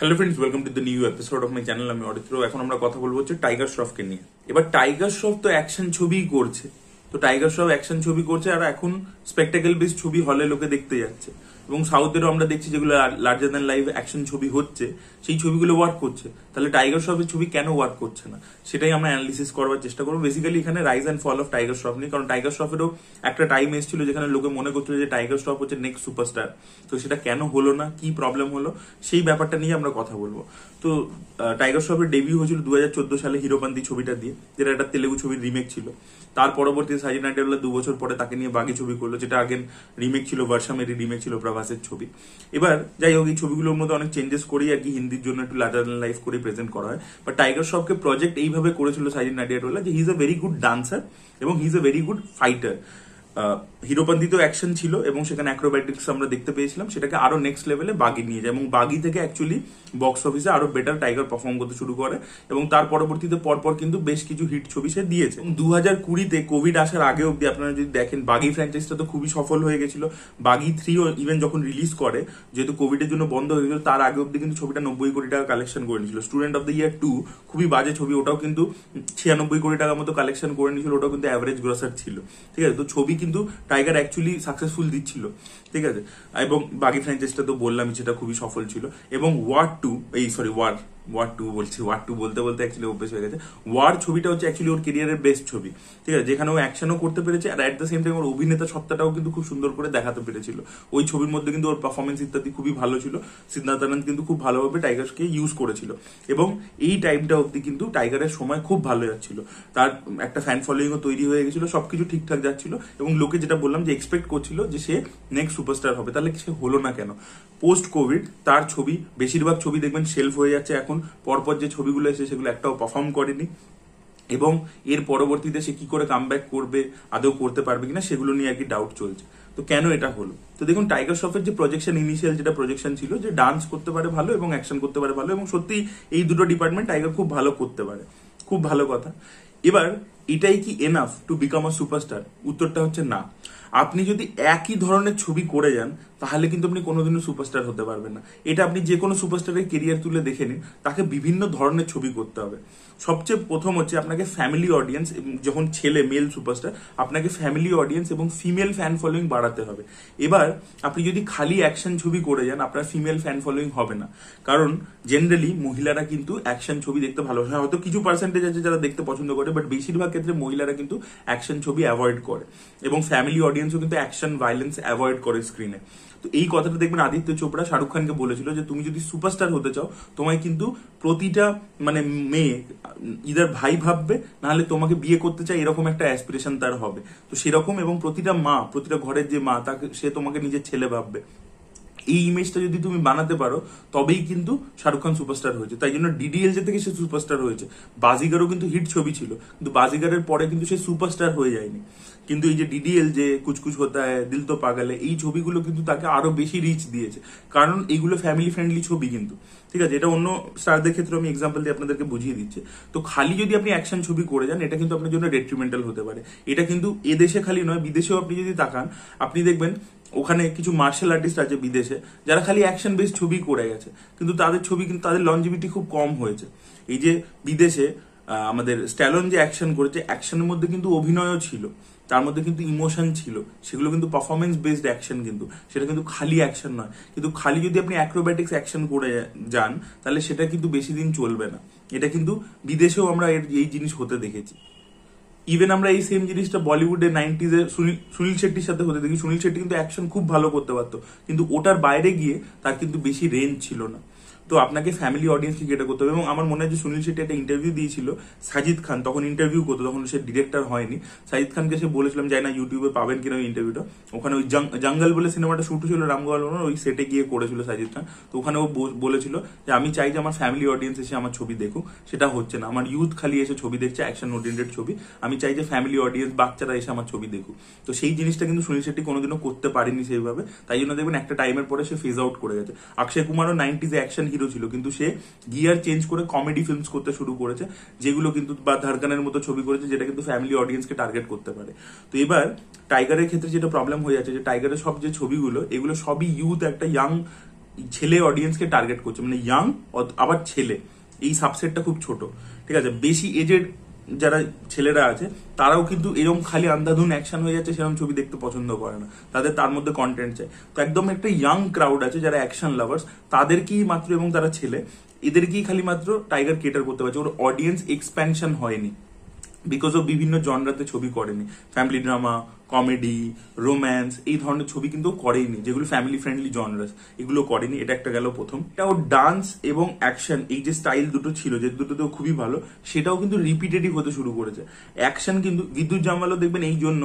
Hello friends, welcome to the new episode of my channel. আমি অরিত্র। এখন আমরা কথা বলবো হচ্ছে টাইগার শ্রফকে নিয়ে। এবার টাইগার শ্রফ তো অ্যাকশন ছবিই করছে, তো টাইগার শ্রফ অ্যাকশন ছবি করছে আর এখন স্পেকটাকেল বেস ছবি হলে লোকে দেখতে যাচ্ছে। এবং সাউথেরও আমরা দেখছি যেগুলো লার্জার দ্যান লাইফ অ্যাকশন ছবি হচ্ছে, সেই ছবিগুলো ওয়ার্ক করছে। তাহলে টাইগার শ্রফের ছবি কেন ওয়ার্ক করছে না, সেটাই আমরা অ্যানালিসিস করবার চেষ্টা করবো। বেসিক্যালি এখানে rise and fall of Tiger Shroff নিয়ে, কারণ টাইগার শ্রফেরও একটা টাইম এসেছিল যেখানে লোকে মনে করছিল যে টাইগার শ্রফ হচ্ছে নেক্সট সুপারস্টার। তো সেটা কেন হলো না, কি প্রবলেম হলো, সেই ব্যাপারটা নিয়ে আমরা কথা বলবো। তো টাইগার শ্রফের ডেবিউ হয়েছিল 2014 সালে হিরোপান্তি ছবিটা দিয়ে, যেটা একটা তেলেগু ছবির রিমেক ছিল। তার পরবর্তীতে সাজিদ নাডিয়াল্লা 2 বছর পরে তাকে নিয়ে বাকি ছবি করলো, যেটা আগে রিমেক ছিল, বর্ষামেরই রিমেক ছিল প্রভাসের ছবি। এবার যাই হোক, এই ছবিগুলোর মধ্যে অনেক চেঞ্জেস করেই আর কি হিন্দির জন্য একটু লার্জার দ্যান লাইফ করে প্রেজেন্ট করা হয়। বাট টাইগার শ্রফকে প্রজেক্ট এইভাবে করেছিল সাজিদ নাডিয়াল্লা যে he is a very good dancer এবং he is a very good fighter. হিরোপান্তিতেও অ্যাকশন ছিল এবং সেখানে অ্যাক্রোব্যাটিক্স আমরা দেখতে পেয়েছিলাম, সেটাকে আরো নেক্সট লেভেলে বাগি নিয়ে যায় এবং বাগি থেকে অ্যাকচুয়ালি বক্স অফিসে আরো বেটার টাইগার পারফর্ম করতে শুরু করে এবং তার পরবর্তীতে পরপর কিন্তু বেশ কিছু হিট ছবি সে দিয়েছে। 2020-তে কোভিড আসার আগে অব্দি আপনারা যদি দেখেন, বাগি ফ্র্যাঞ্চাইজটা তো খুবই সফল হয়ে গেছিল। বাগি 3ও ইভেন যখন রিলিজ করে, যেহেতু কোভিডের জন্য বন্ধ হয়ে গেছিল, তার আগে অব্দি কিন্তু ছবিটা 90 কোটি টাকা কালেকশন করে নিয়েছিল। স্টুডেন্ট অফ দ্য ইয়ার 2 খুবই বাজে ছবি, ওটাও কিন্তু 96 কোটি টাকার মতো কালেকশন করে নিয়েছিল, ওটাও কিন্তু অ্যাভারেজ গ্রসার ছিল। ঠিক আছে, তো ছবি কিন্তু টাইগার অ্যাকচুয়ালি সাকসেসফুল দিচ্ছিল। ঠিক আছে, এবং বাকি ফ্র্যাঞ্চাইজটা তো বললামই, সেটা খুবই সফল ছিল। এবং ওয়ার টু বলতে বলতে অ্যাকচুয়ালি অভ্যেস হয়ে গেছে। ওয়ার ছবিটা হচ্ছে অ্যাকচুয়ালি ওর কেরিয়ারের বেস্ট ছবি। ঠিক আছে, যেখানে ও অ্যাকশনও করতে পেরেছে আর অ্যাট দ্য সেম টাইম ওর অভিনেতা সত্তাটাও কিন্তু খুব সুন্দর করে দেখাতে পেরেছিল। ওই ছবির মধ্যে কিন্তু ওর পারফরমেন্স ইত্যাদি খুবই ভালো ছিল। সিদ্ধার্থ আনন্দ কিন্তু খুব ভালোভাবে টাইগারকে ইউজ করেছিল এবং এই টাইমটা অব্দি কিন্তু টাইগারের সময় খুব ভালো যাচ্ছিল। তার একটা ফ্যান ফলোইংও তৈরি হয়ে গেছিল, সবকিছু ঠিকঠাক যাচ্ছিল এবং লোকে যেটা বললাম যে এক্সপেক্ট করছিল যে সে নেক্সট সুপারস্টার হবে। তাহলে সে হলো না কেন? পোস্ট কোভিড তার ছবি, বেশিরভাগ ছবি দেখবেন শেলফ হয়ে যাচ্ছে এখন। পরপর যে ছবিগুলো এসে সেগুলো একটাও পারফর্ম করেনি এবং এর পরবর্তীতে সে কি করে কামব্যাক করবে, আদৌ করতে পারবে কিনা, সেগুলো নিয়ে আর কি ডাউট চলছে। তো কেন এটা হলো? তো দেখুন, টাইগার শ্রফের যে প্রজেকশন, ইনিশিয়াল যেটা প্রজেকশন ছিল যে ডান্স করতে পারে ভালো এবং অ্যাকশন করতে পারে ভালো, এবং সত্যি এই দুটো ডিপার্টমেন্ট টাইগার খুব ভালো করতে পারে, খুব ভালো কথা। এবার এটাই কি enough to become a superstar? উত্তরটা হচ্ছে না। আপনি যদি একই ধরনের ছবি করে যান, তাহলে কিন্তু আপনি কোনোদিনও সুপারস্টার হতে পারবেন না। এটা আপনি যে কোনো সুপারস্টারের কেরিয়ার তুলে দেখে নিন, তাকে বিভিন্ন ধরনের ছবি করতে হবে। সবচেয়ে প্রথম হচ্ছে আপনাকে ফ্যামিলি অডিয়েন্স, যখন ছেলে মেল সুপারস্টার, আপনাকে ফ্যামিলি অডিয়েন্স এবং ফিমেল ফ্যান ফলোয়িং বাড়াতে হবে। এবার আপনি যদি খালি অ্যাকশন ছবি করে যান, আপনার ফিমেল ফ্যান ফলোয়িং হবে না, কারণ জেনারেলি মহিলারা কিন্তু অ্যাকশন ছবি দেখতে ভালোবাসে। হয়তো কিছু পার্সেন্টেজ আছে যারা দেখতে পছন্দ করে, বাট বেশিরভাগ ক্ষেত্রে মহিলারা কিন্তু অ্যাকশন ছবি অ্যাভয়েড করে এবং ফ্যামিলি অডিয়েন্সও কিন্তু অ্যাকশন ভায়োলেন্স অ্যাভয়েড করে স্ক্রিনে। তো এই কথাটা দেখবেন আদিত্য চোপড়া শাহরুখ খানকে বলেছিল যে তুমি যদি সুপারস্টার হতে চাও, তোমায় কিন্তু প্রতিটা মানে মেয়ে ইদার ভাই ভাববে, নাহলে তোমাকে বিয়ে করতে চাই, এরকম একটা অ্যাসপিরেশন তার হবে। তো সেরকম, এবং প্রতিটা মা, প্রতিটা ঘরের যে মা, তাকে সে তোমাকে নিজের ছেলে ভাববে। এই ইমেজটা যদি তুমি বানাতে পারো, তবেই কিন্তু শাহরুখ খান সুপারস্টার হয়েছে। তাই জন্য ডিডিএলজে থেকে সে সুপারস্টার হয়েছে। বাজিগারও কিন্তু হিট ছবি ছিল, কিন্তু বাজিগারের পরে কিন্তু সে সুপারস্টার হয়ে যায়নি। কিন্তু এই যে ডিডিএল, যে কুছ কুছ হোতা হ্যায়, দিল তো পাগল হ্যায়, এই ছবিগুলো কিন্তু তাকে আরো বেশি রিচ দিয়েছে, কারণ এইগুলো ফ্যামিলি ফ্রেন্ডলি ছবি কিন্তু। ঠিক আছে, এটা অন্য স্টারদের ক্ষেত্রে আমি এক্সাম্পল দিয়ে আপনাদেরকে বুঝিয়ে দিচ্ছি। তো খালি যদি আপনি অ্যাকশন ছবি করে যান, এটা কিন্তু আপনার জন্য ডেট্রিমেন্টাল হতে পারে। এটা কিন্তু এদেশে খালি নয়, বিদেশেও আপনি যদি তাকান, আপনি দেখবেন ওখানে কিছু মার্শাল আর্টিস্ট আছে বিদেশে, যারা খালি অ্যাকশন বেসড ছবি করে গেছে, কিন্তু তাদের ছবি কিন্তু তাদের লনজিভিটি খুব কম হয়েছে। এই যে বিদেশে আমাদের স্ট্যালন যে অ্যাকশন করেছে, অ্যাকশনের মধ্যে কিন্তু অভিনয়ও ছিল, তার মধ্যে কিন্তু ইমোশন ছিল, সেগুলো কিন্তু পারফরমেন্স বেসড অ্যাকশন, কিন্তু সেটা কিন্তু খালি অ্যাকশন নয়। কিন্তু খালি যদি আপনি অ্যাক্রোব্যাটিক্স অ্যাকশন করে যান, তাহলে সেটা কিন্তু বেশি দিন চলবে না। এটা কিন্তু বিদেশেও আমরা এই জিনিস হতে দেখেছি। ইভেন আমরা এই সেম জিনিসটা বলিউডে 90s এ সুনীল শেট্টির সাথে হতে দেখি। সুনীল শেট্টি কিন্তু অ্যাকশন খুব ভালো করতে পারতো, কিন্তু ওটার বাইরে গিয়ে তার কিন্তু বেশি রেঞ্জ ছিল না। তো আপনাকে ফ্যামিলি অডিয়েন্সকে ক্রিয়েট করতে হবে। এবং আমার মনে হয় যে সুনীল শেট্টি একটা ইন্টারভিউ দিয়েছিল সাজিদ খান, তখন ইন্টারভিউ করতো, তখন সে ডিরেক্টর হয়নি। সাজিদ খানকে সে বলেছিলাম, যাই না ইউটিউবে পাবেন কিনা ওই ইন্টারভিউটা, ওখানে ওই জঙ্গল বলে সিনেমাটা শুট ছিল রামগোপাল বর্মার, ওই সেটে গিয়ে করেছিল সাজিদ খান। তো ওখানে ও বলেছিল যে আমি চাই যে আমার ফ্যামিলি অডিয়েন্স এসে আমার ছবি দেখুক, সেটা হচ্ছে না। আমার ইউথ খালি এসে ছবি দেখছে, অ্যাকশন ওরিয়েন্টেড ছবি। আমি চাই যে ফ্যামিলি অডিয়েন্স, বাচ্চারা এসে আমার ছবি দেখুক। তো সেই জিনিসটা কিন্তু সুনীল শেট্টি কোনোদিনও করতে পারেনি সেইভাবে। তাই জন্য দেখবেন একটা টাইমের পরে সে ফেজ আউট করে গেছে। অক্ষয় কুমারও 90s অ্যাকশন হিরো ছিল, কিন্তু সে গিয়ার চেঞ্জ করে কমেডি ফিল্মস করতে শুরু করেছে, যেগুলো কিন্তু, বা ধড়কনের মতো ছবি করেছে, যেটা কিন্তু ফ্যামিলি অডিয়েন্সকে টার্গেট করতে পারে। তো এবার টাইগারের ক্ষেত্রে যেটা প্রবলেম হয়ে যাচ্ছে, যে টাইগারের সব যে ছবিগুলো, এগুলো সবই ইউথ, একটা ইয়াং ছেলে অডিয়েন্সকে টার্গেট করছে, মানে ইয়াং আবার ছেলে, এই সাবসেটটা খুব ছোট, ঠিক আছে। বেশি এজেড যারা ছেলেরা আছে তারাও কিন্তু এরকম খালি আন্ধাধুন অ্যাকশন হয়ে যাচ্ছে সেরকম ছবি দেখতে পছন্দ করে না, তাদের তার মধ্যে কন্টেন্ট চাই। তো একদম একটা ইয়াং ক্রাউড আছে যারা অ্যাকশন লাভার্স, তাদেরকেই মাত্র, এবং তারা ছেলে, এদেরকেই খালি মাত্র টাইগার কেটার করতে পারছে। ওর অডিয়েন্স এক্সপ্যানশন হয়নি বিকজ অফ বিভিন্ন জনরাতে ছবি করেনি, ফ্যামিলি ড্রামা, কমেডি, রোম্যান্স, এই ধরনের ছবি কিন্তু করেইনি, যেগুলো ফ্যামিলি ফ্রেন্ডলি জনরাস, এগুলো করেনি। এটা একটা গেল প্রথম। এটা ওর ডান্স এবং অ্যাকশন, এই যে স্টাইল দুটো ছিল, যে দুটোতেও খুবই ভালো, সেটাও কিন্তু রিপিটেটিভ হতে শুরু করেছে। অ্যাকশন কিন্তু বিদ্যুৎ জামওয়ালও দেখবেন এই জন্য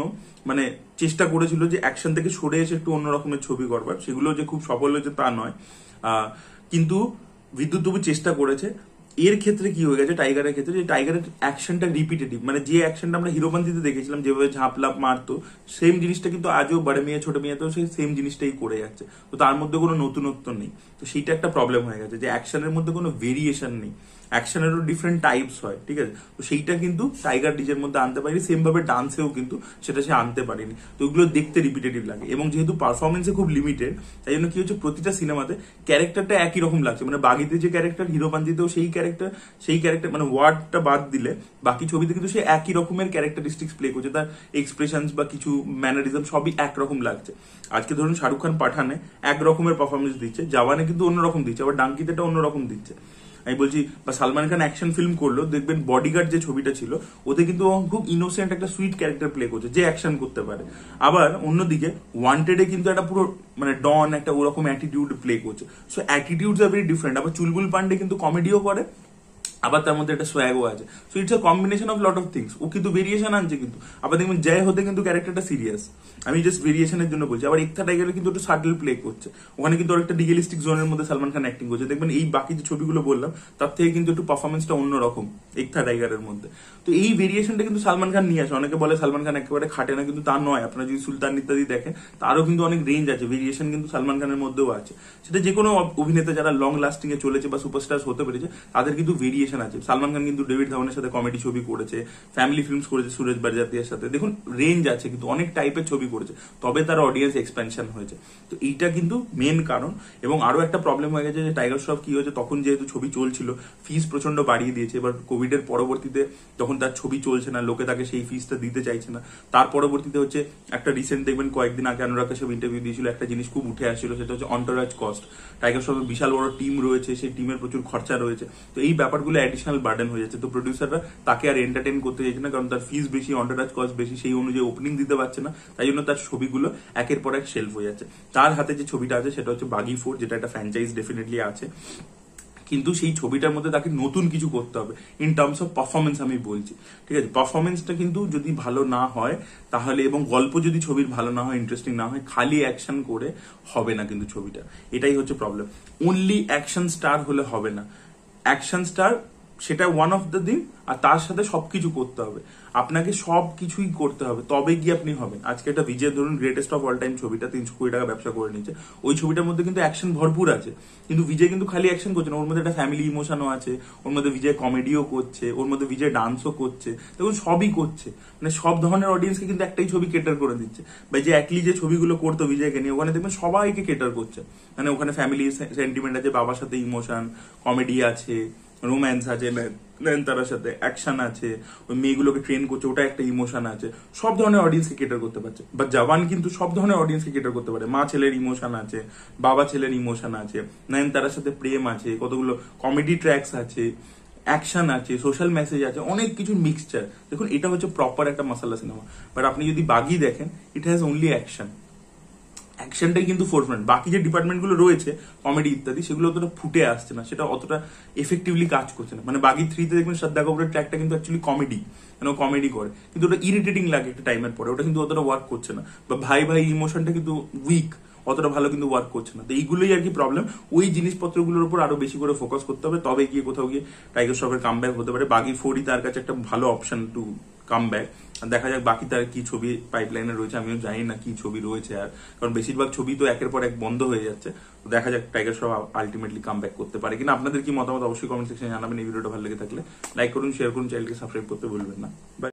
মানে চেষ্টা করেছিল যে অ্যাকশন থেকে সরে এসে একটু অন্য রকমের ছবি করবার, সেগুলো যে খুব সফল হয়েছে তা নয়, কিন্তু বিদ্যুৎ তবু চেষ্টা করেছে। এর ক্ষেত্রে কি হয়ে গেছে, টাইগারের ক্ষেত্রে, যে টাইগারের অ্যাকশনটা রিপিটেটিভ, মানে যে অ্যাকশনটা আমরা হিরোপন্থীতে দেখেছিলাম যেভাবে ঝাঁপলাপ মারতো, সেম জিনিসটা কিন্তু আজও বড় মেয়ে ছোট মেয়েতেও সেই সেম জিনিসটাই করে যাচ্ছে। তো তার মধ্যে কোনো নতুনত্ব নেই। তো সেইটা একটা প্রবলেম হয়ে গেছে যে অ্যাকশনের মধ্যে কোনো ভেরিয়েশন নেই, অ্যাকশনেরও ডিফারেন্ট টাইপস হয়, ঠিক আছে। তো সেইটা কিন্তু টাইগার ডিজের মধ্যে আনতে পারিনি, সেম ভাবে ডান্সেও কিন্তু সেটা সে আনতে পারেনি। তো ওগুলো দেখতে রিপিটেটিভ লাগে, এবং যেহেতু পারফরমেন্সে খুব লিমিটেড, তাই জন্য কি হচ্ছে, প্রতিটা সিনেমাতে ক্যারেক্টারটা একই রকম লাগছে। মানে বাগিতে যে ক্যারেক্টার, হিরোপান্তিতেও সেই ক্যারেক্টার মানে ওয়ার্ডটা বাদ দিলে বাকি ছবিতে কিন্তু সে একই রকমের ক্যারেক্টারিস্টিক্স প্লে করছে, তার এক্সপ্রেশনস বা কিছু ম্যানারিজম সবই একরকম লাগছে। আজকে ধরুন শাহরুখ খান পাঠানে এক রকমের পারফরমেন্স দিচ্ছে, জওয়ানে কিন্তু অন্যরকম দিচ্ছে, আবার ডাঙ্কিতে অন্যরকম দিচ্ছে। আমি বলছি, বা সালমান খান অ্যাকশন ফিল্ম করলো, দেখবেন বডিগার্ড যে ছবিটা ছিল ওতে কিন্তু খুব ইনোসেন্ট একটা সুইট ক্যারেক্টার প্লে করছে, যে অ্যাকশন করতে পারে। আবার অন্যদিকে ওয়ান্টেডে কিন্তু একটা পুরো মানে ডন একটা ওরকম অ্যাটিটিউড প্লে করছে। So attitudes are very different. আবার চুলবুল পান্ডে কিন্তু কমেডিও করে, আবার তার মধ্যে একটা সোয়াগও আছে। So it's a combination of lot of things. ও কিন্তু ভেরিয়েশন আনছে, কিন্তু আবার দেখবেন জয় হতে কিন্তু ক্যারেক্টারটা সিরিয়াস, আমি জাস্ট ভেরিয়েশনের জন্য বলছি। আবার একতা টাইগারে কিন্তু একটু সাটল প্লে করছে, ওখানে কিন্তু একটা রিয়েলিস্টিক জোনের মধ্যে সালমান খান অ্যাক্টিং করছে। দেখবেন এই বাকি যে ছবিগুলো বললাম তার থেকে কিন্তু একটু পারফরমেন্সটা অন্যরকম একতা টাইগারের মধ্যে। তো এই ভেরিয়েশনটা কিন্তু সালমান খান নিয়ে আসে। অনেকে বলে সালমান খান একেবারে খাটে না, কিন্তু তা নয়। আপনারা যদি সুলতান ইত্যাদি দেখেন, তারও কিন্তু অনেক রেঞ্জ আছে, ভেরিয়েশন কিন্তু সালমান খানের মধ্যেও আছে। সেটা যে কোনো অভিনেতা যারা লং লাস্টিং এ চলেছে বা সুপারস্টার হতে পেরেছে, তাদের কিন্তু ভেরিয়েশন আছে। সালমান খান কিন্তু ডেভিড ধাওয়ানের সাথে কমেডি ছবি করেছে, ফ্যামিলি ফিল্মস করেছে সুরজ বারজাতিয়ার সাথে, দেখুন রেঞ্জ আছে, কিন্তু অনেক টাইপের ছবি করেছে, তবে তার অডিয়েন্স এক্সপেনশন হয়েছে। তো এইটা কিন্তু মেন কারণ। এবং আরো একটা প্রবলেম হয়ে গেছে যে টাইগার শ্রফ কি হয়েছে, তখন যেহেতু ছবি চলছিল ফিস প্রচন্ড বাড়িয়ে দিয়েছে। এবার কোভিড এর পরবর্তীতে যখন তার ছবি চলছে না, লোকে তাকে সেই ফিসটা দিতে চাইছে না। তার পরবর্তীতে হচ্ছে একটা রিসেন্ট দেখবেন কয়েকদিন আগে অনুরাগ কাশ্যপ ইন্টারভিউ দিয়েছিল, একটা জিনিস খুব উঠে আসছিল, সেটা হচ্ছে অন্টারাজ কস্ট। টাইগার শ্রফের বিশাল বড় টিম রয়েছে, সেই টিমের প্রচুর খরচা রয়েছে। তো এই ব্যাপারগুলো অ্যাডিশনাল বার্ডেন হয়ে যাচ্ছে। তো প্রডিউসাররা তাকে আর এন্টারটেইন করতে চাইছে না, কারণ তার ফিস বেশি, অন্টারাজ কস্ট বেশি, সেই অনুযায়ী ওপেনিং দিতে পারছে না। তাই জন্য তার ছবিগুলো একের পর এক শেলফ হয়ে যাচ্ছে। তার হাতে যে ছবিটা আছে সেটা হচ্ছে বাগি 4, যেটা একটা ফ্র্যাঞ্চাইজ ডেফিনেটলি আছে, কিন্তু সেই ছবিটার মধ্যে তাকে নতুন কিছু করতে হবে ইন টার্মস অফ পারফরমেন্স। আমি বলছি, ঠিক আছে, পারফরমেন্সটা কিন্তু যদি ভালো না হয় তাহলে, এবং গল্প যদি ছবির ভালো না হয়, ইন্টারেস্টিং না হয়, খালি অ্যাকশন করে হবে না কিন্তু ছবিটা। এটাই হচ্ছে প্রবলেম। অনলি অ্যাকশন স্টার হলে হবে না। অ্যাকশন স্টার সেটা ওয়ান অফ দ্য থিং, আর তার সাথে সবকিছু করতে হবে, আপনাকে সবকিছুই করতে হবে, তবে গিয়ে আপনি হবেন। আজকে একটা বিজয় ধরুন গ্রেটেস্ট অফ অল টাইম ছবিটা 300 কোটি টাকা ব্যবসা করে নিচ্ছে, ওই ছবিটার মধ্যে কিন্তু অ্যাকশন ভরপুর আছে, কিন্তু বিজয় কিন্তু খালি অ্যাকশন করছে না, ওর মধ্যে একটা ফ্যামিলি ইমোশনও আছে, ওর মধ্যে বিজয় কমেডিও করছে, ওর মধ্যে বিজয় ডান্সও করছে, দেখুন সবই করছে। মানে সব ধরনের অডিয়েন্সকে কিন্তু একটাই ছবি কেটার করে দিচ্ছে। বা যে একলি যে ছবিগুলো করতো বিজয়কে নিয়ে, ওখানে দেখবেন সবাইকে কেটার করছে। মানে ওখানে ফ্যামিলি সেন্টিমেন্ট আছে, বাবার সাথে ইমোশন, কমেডি আছে, রোম্যান্স আছে, নয়নতারার সাথে অ্যাকশন আছে, ওই মেয়েগুলোকে ট্রেন করছে, ওটা একটা ইমোশন আছে, সব ধরনের অডিয়েন্সকে কেটার করতে পারছে। বা জওয়ান কিন্তু সব ধরনের অডিয়েন্সকে কেটার করতে পারে। মা ছেলের ইমোশন আছে, বাবা ছেলের ইমোশন আছে, নয়নতারার সাথে প্রেম আছে, কতগুলো কমেডি ট্র্যাকস আছে, অ্যাকশন আছে, সোশ্যাল মেসেজ আছে, অনেক কিছু মিক্সচার। দেখুন এটা হচ্ছে প্রপার একটা মশালা সিনেমা। বাট আপনি যদি বাগি দেখেন, ইট হ্যাজ অনলি অ্যাকশন, অ্যাকশনটাই কিন্তু ফোরফ্রন্ট। বাকি যে ডিপার্টমেন্টগুলো রয়েছে কমেডি ইত্যাদি, সেগুলো অতটা ফুটে আসছে না, সেটা অতটা এফেক্টিভলি কাজ করছে না। মানে বাগি 3-তে দেখবেন শ্রদ্ধা কাপুরের ট্র্যাকটা কিন্তু অ্যাকচুয়ালি কমেডি, মানে ও কমেডি করে, কিন্তু ওটা ইরিটেটিং লাগে একটা টাইমের পরে, ওটা কিন্তু অতটা ওয়ার্ক করছে না। বা ভাই ভাই ইমোশনটা কিন্তু উইক, অতটা ভালো কিন্তু ওয়ার্ক করছে না। তো এইগুলোই আর কি প্রবলেম। ওই জিনিসপত্রগুলোর উপর আরো বেশি করে ফোকাস করতে হবে, তবে গিয়ে কোথাও গিয়ে টাইগার শ্রফের কামব্যাক হতে পারে। বাগি 4ই তার কাছে একটা ভালো অপশন টু কামব্যাক। দেখা যাক বাকি তার কি ছবি পাইপলাইনে রয়েছে, আমিও জানি না কি ছবি রয়েছে আর, কারণ বেশিরভাগ ছবি তো একের পর এক বন্ধ হয়ে যাচ্ছে। তো দেখা যাক টাইগার শ্রফ আলটিমেটলি কামব্যাক করতে পারে কিনা। আপনাদের কি মতামত অবশ্যই কমেন্ট সেকশনে জানাবেন। এই ভিডিওটা ভালো লেগে থাকলে লাইক করুন, শেয়ার করুন, চ্যানেলকে সাবস্ক্রাইব করতে ভুলবেন না। বাই।